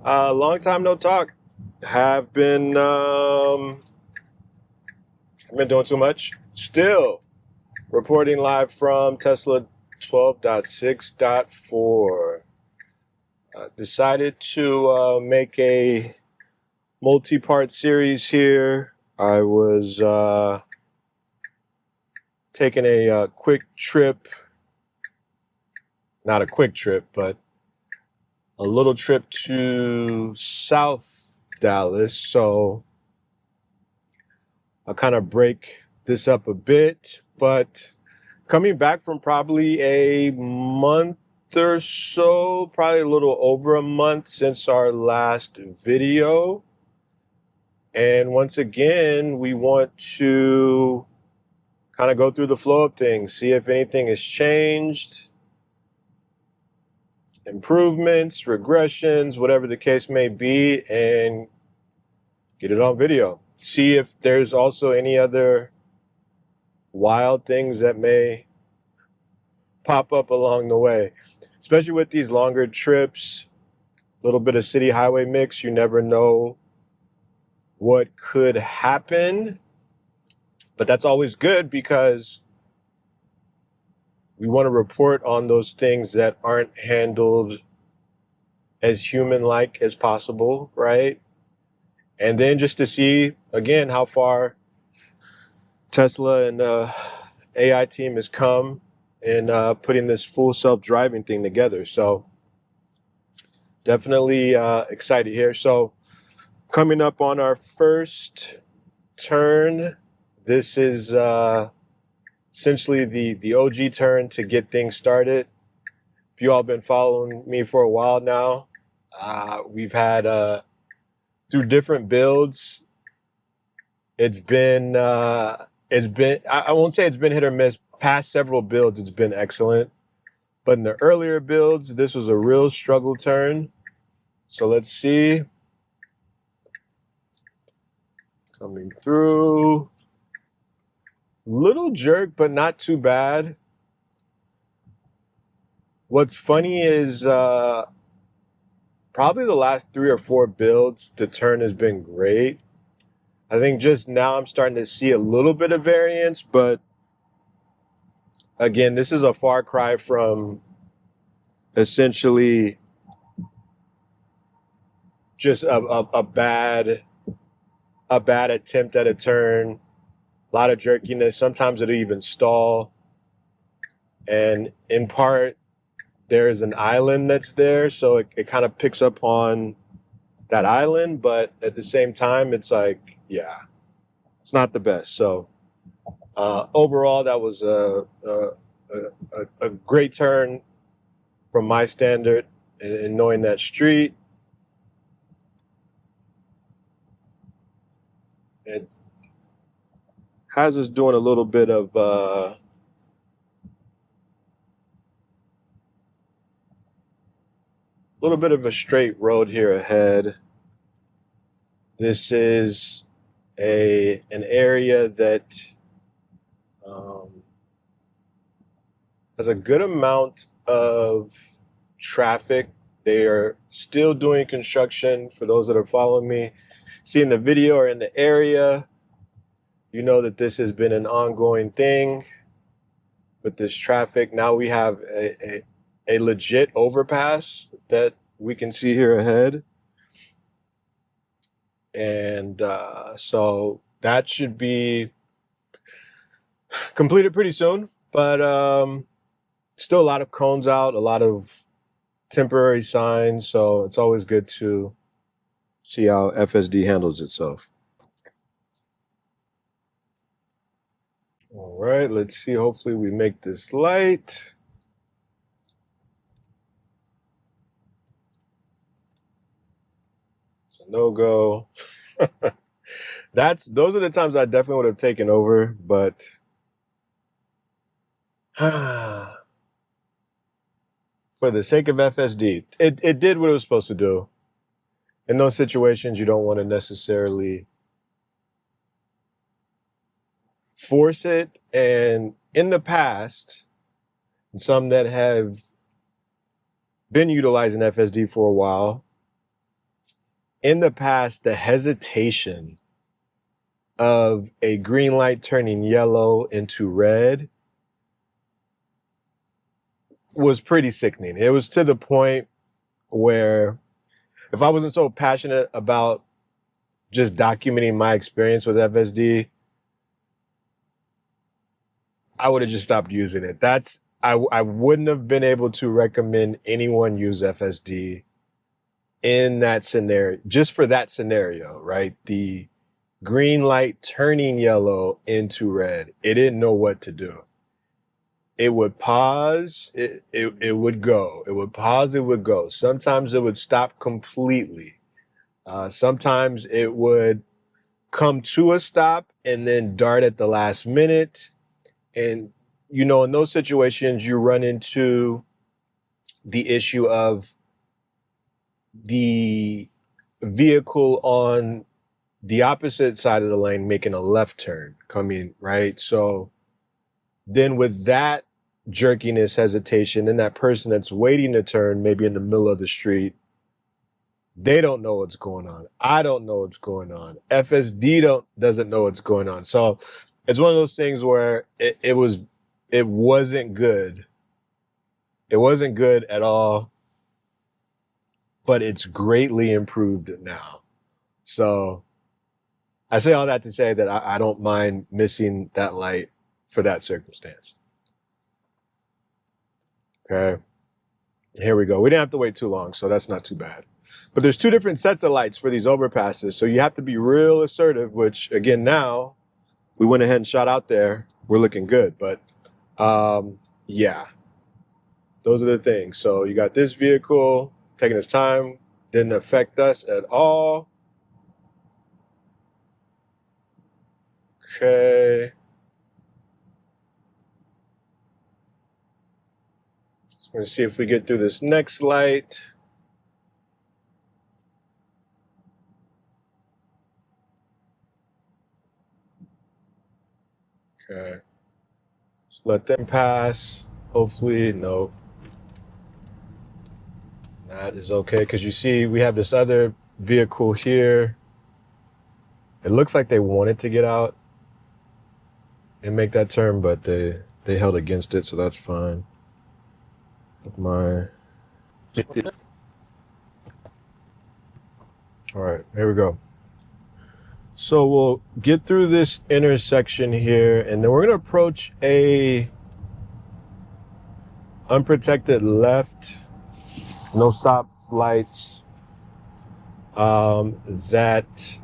Long time no talk. Have been doing too much. Still reporting live from Tesla 12.6.4. Decided to make a multi-part series here. I was taking a quick trip, not a quick trip, but a little trip to South Dallas. So I'll kind of break this up a bit, but coming back from probably a month or so, probably a little over a month since our last video. And once again, we want to kind of go through the flow of things, see if anything has changed, improvements, regressions, whatever the case may be, and get it on video. See if there's also any other wild things that may pop up along the way, especially with these longer trips, a little bit of city highway mix. You never know what could happen, but that's always good because we want to report on those things that aren't handled as human-like as possible, right? And then just to see, again, how far Tesla and AI team has come in putting this full self-driving thing together. So definitely excited here. So coming up on our first turn, this is essentially the OG turn to get things started. If you all been following me for a while now, we've had through different builds. It's been I won't say it's been hit or miss. Past several builds, it's been excellent. But in the earlier builds, this was a real struggle turn. So let's see. Coming through. Little jerk, but not too bad. What's funny is probably the last 3 or 4 builds, the turn has been great. I think just now I'm starting to see a little bit of variance, but again, this is a far cry from essentially just a bad attempt at a turn. A lot of jerkiness. Sometimes it'll even stall. And in part, there's an island that's there, so it kind of picks up on that island, but at the same time, it's like, yeah, it's not the best. So overall, that was a great turn from my standard in knowing that street. It has us doing a little bit of a straight road here ahead. This is an area that has a good amount of traffic. They are still doing construction. For those that are following me, seeing the video or in the area, you know that this has been an ongoing thing with this traffic. Now we have a legit overpass that we can see here ahead. And so that should be completed pretty soon, but still a lot of cones out, a lot of temporary signs. So it's always good to see how FSD handles itself. All right, let's see. Hopefully we make this light. It's a no-go. Those are the times I definitely would have taken over, but for the sake of FSD, it did what it was supposed to do. In those situations, you don't want to necessarily force it. And in the past, some that have been utilizing FSD for a while, in the past, the hesitation of a green light turning yellow into red was pretty sickening. It was to the point where if I wasn't so passionate about just documenting my experience with FSD, I would have just stopped using it. I wouldn't have been able to recommend anyone use FSD in that scenario, just for that scenario, right? The green light turning yellow into red. It didn't know what to do. It would pause, it would go. It would pause, it would go. Sometimes it would stop completely. Sometimes it would come to a stop and then dart at the last minute. And, you know, in those situations, you run into the issue of the vehicle on the opposite side of the lane making a left turn coming, right? So then with that jerkiness, hesitation, and that person that's waiting to turn, maybe in the middle of the street, they don't know what's going on. I don't know what's going on. FSD doesn't know what's going on. So it's one of those things where it wasn't good. It wasn't good at all, but it's greatly improved now. So I say all that to say that I don't mind missing that light for that circumstance. Okay. Here we go. We didn't have to wait too long, so that's not too bad. But there's two different sets of lights for these overpasses, so you have to be real assertive, which again, now we went ahead and shot out there. We're looking good, but yeah, those are the things. So you got this vehicle taking its time, didn't affect us at all. Okay. So we're gonna see if we get through this next light. Okay. So let them pass. Hopefully, no. That is okay, because you see we have this other vehicle here. It looks like they wanted to get out and make that turn, but they held against it, so that's fine. All right, here we go. So we'll get through this intersection here, and then we're gonna approach a unprotected left, no stop lights. That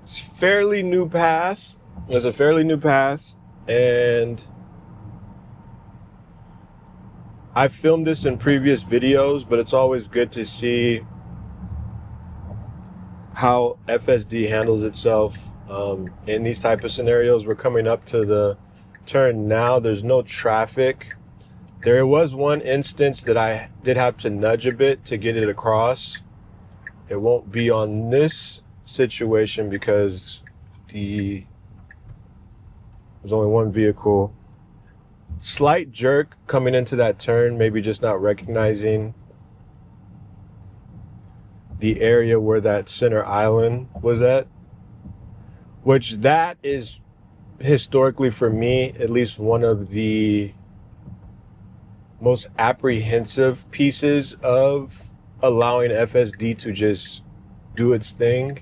it's fairly new path. It's a fairly new path, and I filmed this in previous videos, but it's always good to see how FSD handles itself in these type of scenarios. We're coming up to the turn now. There's no traffic. There was one instance that I did have to nudge a bit to get it across. It won't be on this situation because there's only one vehicle. Slight jerk coming into that turn, maybe just not recognizing the area where that center island was at, which that is historically, for me at least, one of the most apprehensive pieces of allowing FSD to just do its thing,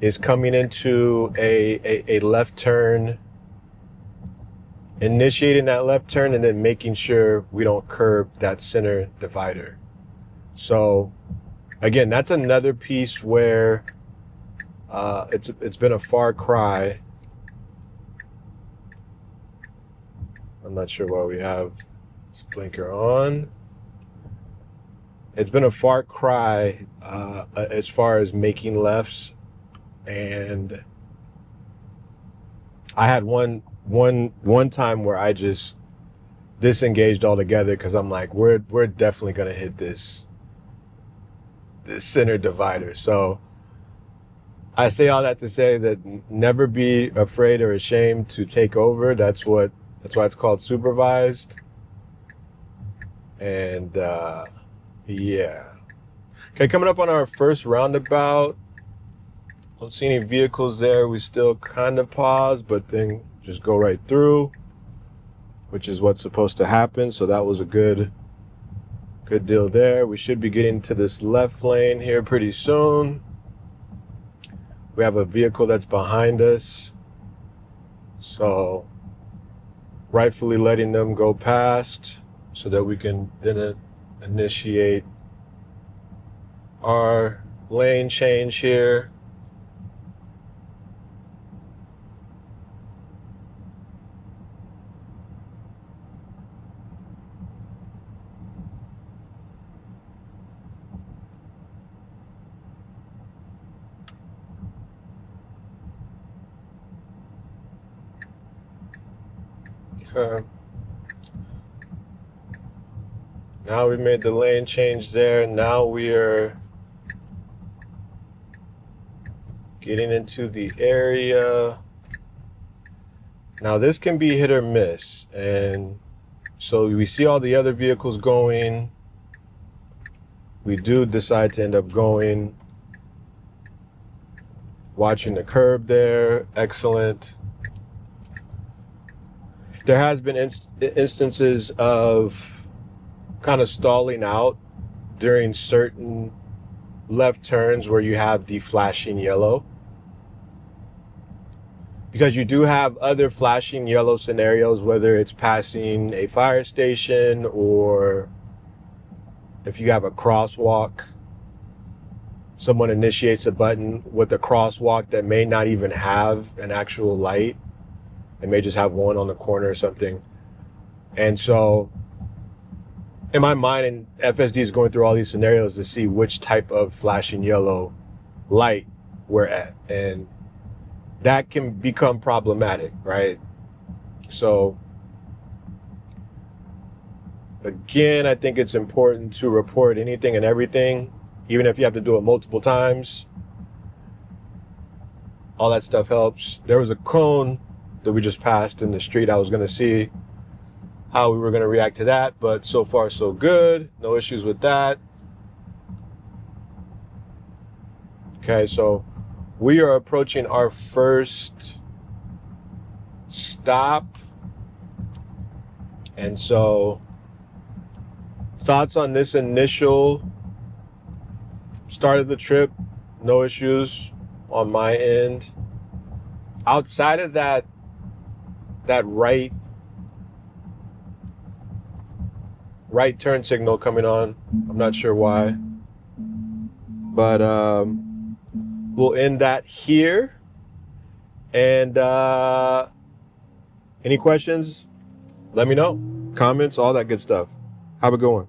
is coming into a left turn, initiating that left turn, and then making sure we don't curb that center divider. So again, that's another piece where it's been a far cry. I'm not sure why we have this blinker on. It's been a far cry as far as making lefts, and I had one time where I just disengaged altogether because I'm like, we're definitely gonna hit this center divider. So I say all that to say that never be afraid or ashamed to take over. That's why it's called supervised. And yeah. Okay, coming up on our first roundabout. Don't see any vehicles there. We still kind of pause, but then just go right through, which is what's supposed to happen. So that was a good deal there. We should be getting to this left lane here pretty soon. We have a vehicle that's behind us, so rightfully letting them go past so that we can then initiate our lane change here. Okay. Now we made the lane change there. Now we are getting into the area. Now this can be hit or miss. And so we see all the other vehicles going. We do decide to end up going. Watching the curb there. Excellent. There has been instances of kind of stalling out during certain left turns where you have the flashing yellow, because you do have other flashing yellow scenarios, whether it's passing a fire station or if you have a crosswalk, someone initiates a button with a crosswalk that may not even have an actual light. It may just have one on the corner or something. And so in my mind, and FSD is going through all these scenarios to see which type of flashing yellow light we're at. And that can become problematic, right? So again, I think it's important to report anything and everything, even if you have to do it multiple times. All that stuff helps. There was a cone that we just passed in the street. I was going to see how we were going to react to that, but so far so good. No issues with that. Okay, so we are approaching our first stop. And so thoughts on this initial start of the trip? No issues on my end. Outside of that right turn signal coming on, I'm not sure why, but we'll end that here. And any questions, let me know. Comments, all that good stuff. Have a good one.